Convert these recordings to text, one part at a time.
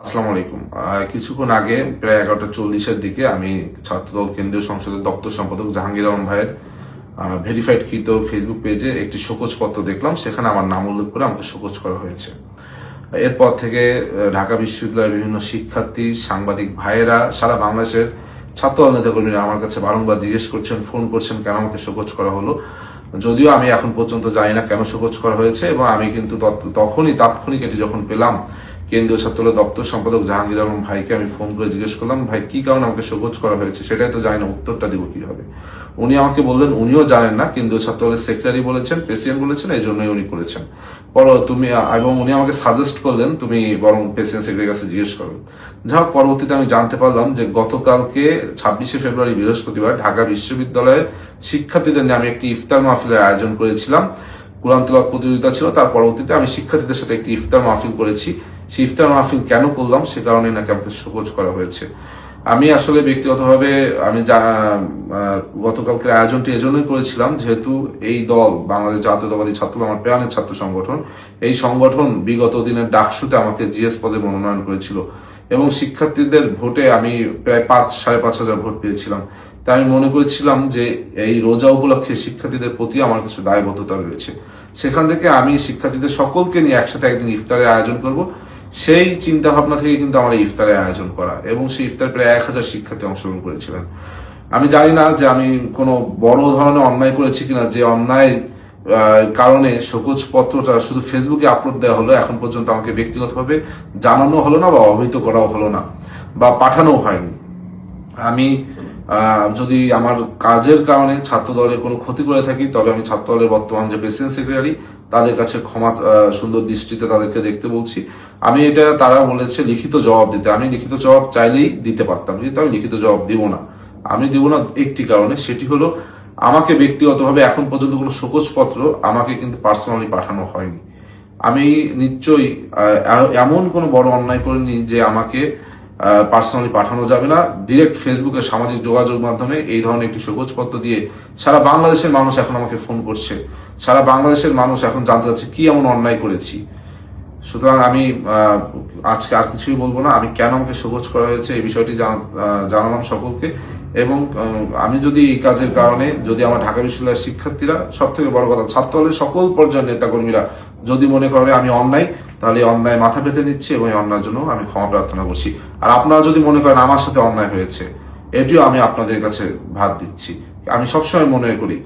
আসসালামু আলাইকুম। কিছুক্ষণ আগে প্রায় 11:40-এর দিকে আমি ছাত্রদল কেন্দ্রীয় সংসদের দপ্তর সম্পাদক জাহাঙ্গীর আলম ভাইয়ের ভেরিফাইড কৃত ফেসবুক পেজে একটি শোকজ পত্র দেখলাম। সেখানে আমার নাম উল্লেখ করে আমাকে শোকজ করা হয়েছে। এরপর থেকে ঢাকা বিশ্ববিদ্যালয়ের বিভিন্ন শিক্ষার্থী, সাংবাদিক ভাইয়েরা, সারা বাংলাদেশের ছাত্রদল নেতাকর্মীরা আমার কাছে বারংবার জিজ্ঞেস করছেন, ফোন করছেন কেন আমাকে শোকজ করা হলো। যদিও আমি এখন পর্যন্ত জানি না কেন শোকজ করা হয়েছে, এবং আমি কিন্তু তখনই তাৎক্ষণিক এটি যখন পেলাম, কেন্দ্রীয় ছাত্রদল দপ্তর সম্পাদক জাহাঙ্গীর আলম ভাইকে আমি ফোন করে জিজ্ঞেস করলাম, ভাই কি কারণে আমাকে শোকজ করা হয়েছে, সেটাই তো জানি না, উত্তরটা দিব কিভাবে। উনি আমাকে বললেন উনিও জানেন না, কেন্দ্রীয় ছাত্রদলের সেক্রেটারি বলেছেন, প্রেসিডেন্ট বলেছেন, এই জন্যই উনি করেছেন। এবং উনি আমাকে সাজেস্ট করলেন তুমি বরং প্রেসিডেন্ট সেক্রেটারির কাছে জিজ্ঞেস করো। যা হোক, পরবর্তীতে আমি জানতে পারলাম যে গতকালকে 26শে ফেব্রুয়ারি বৃহস্পতিবার ঢাকা বিশ্ববিদ্যালয়ের শিক্ষার্থীদের নিয়ে আমি একটি ইফতার মাহফিলের আয়োজন করেছিলাম। কুরআন তিলাওয়াত প্রতিযোগিতা ছিল, তার পরবর্তীতে আমি শিক্ষার্থীদের সাথে একটি ইফতার মাহফিল করেছি। সেই ইফতার মাহফিল কেন করলাম সে কারণে নাকি আমাকে শোকজ করা হয়েছে। আমি আসলে ব্যক্তিগতভাবে আমি গতকালকের আয়োজনটি এজন্যই করেছিলাম, যেহেতু এই দল বাংলাদেশ জাতীয়তাবাদী ছাত্র আমার প্রাণের ছাত্র সংগঠন, এই সংগঠন বিগত দিনের ডাকসুতে আমাকে জিএস পদে মনোনয়ন করেছিল, এবং শিক্ষার্থীদের ভোটে আমি প্রায় 5,500 ভোট পেয়েছিলাম। তাই আমি মনে করেছিলাম যে এই রোজা উপলক্ষে শিক্ষার্থীদের প্রতি আমার কিছু দায়বদ্ধতা রয়েছে। সেখান থেকে আমি শিক্ষার্থীদের সকলকে নিয়ে একসাথে একদিন ইফতারের আয়োজন করব, সেই চিন্তা ভাবনা থেকে কিন্তু আমার ইফতারের আয়োজন করা, এবং সেই ইফতার প্রায় 1000 শিক্ষার্থী অংশগ্রহণ করেছিলেন। আমি জানি না যে আমি কোনো বড় ধরনের অন্যায় করেছি কিনা, যে অন্যায় কারণে শোকজ পত্রটা শুধু ফেসবুকে আপলোড দেওয়া হলো, এখন পর্যন্ত আমাকে ব্যক্তিগতভাবে জানানো হলো না, বা অবহিত করাও হলো না, বা পাঠানো হয়নি। আমি যদি আমার কাজের কারণে ছাত্র দলের কোনো ক্ষতি করে থাকি, তবে আমি ছাত্র দলের বর্তমান যে প্রেসিডেন্ট সেক্রেটারি তাদের কাছে ক্ষমা সুন্দর দৃষ্টিতে তাদেরকে দেখতে বলছি। আমি এটা, তারা বলেছে লিখিত জবাব দিতে, আমি লিখিত জবাব চাইলেই দিতে পারতাম, কিন্তু আমি লিখিত জবাব দিব না। আমি দিব না একটি কারণে, সেটি হলো আমাকে ব্যক্তিগতভাবে এখন পর্যন্ত কোনো শোকজ পত্র আমাকে কিন্তু পার্সোনালি পাঠানো হয়নি। আমি নিশ্চয়ই এমন কোনো বড় অন্যায় করিনি যে আমাকে পার্সোনালি পাঠানো যাবে না। ডিরেক্ট ফেসবুকে সামাজিক যোগাযোগ মাধ্যমে এই ধরনের একটি শোকজ পত্র দিয়ে সারা বাংলাদেশের মানুষ এখন আমাকে ফোন করছে, সারা বাংলাদেশের মানুষ এখন জানতে চাচ্ছে কি এমন অন্যায় করেছি। সুতরাং আমি আজকে আর কিছুই বলবো না। আমি কেন আমাকে শোকজ করা হয়েছে এই বিষয়টি জানালাম সকলকে, এবং আমি যদি এই কাজের কারণে, যদি আমার ঢাকা বিশ্ববিদ্যালয়ের শিক্ষার্থীরা, সব থেকে বড় কথা ছাত্র দলের সকল পর্যায়ের নেতাকর্মীরা যদি মনে করে আমি অন্যায়, তাহলে অন্যায় মাথা পেতে নিচ্ছি, এবং এই অন্যায়ের জন্য আমি ক্ষমা প্রার্থনা করছি। আর আপনারা যদি মনে করেন আমার সাথে অন্যায় হয়েছে, এটিও আমি আপনাদের কাছে ভাত দিচ্ছি। আমি সবসময় মনে করি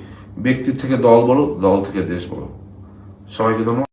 ব্যক্তির থেকে দল বড়, দল থেকে দেশ বড়। সবাইকে ধন্যবাদ।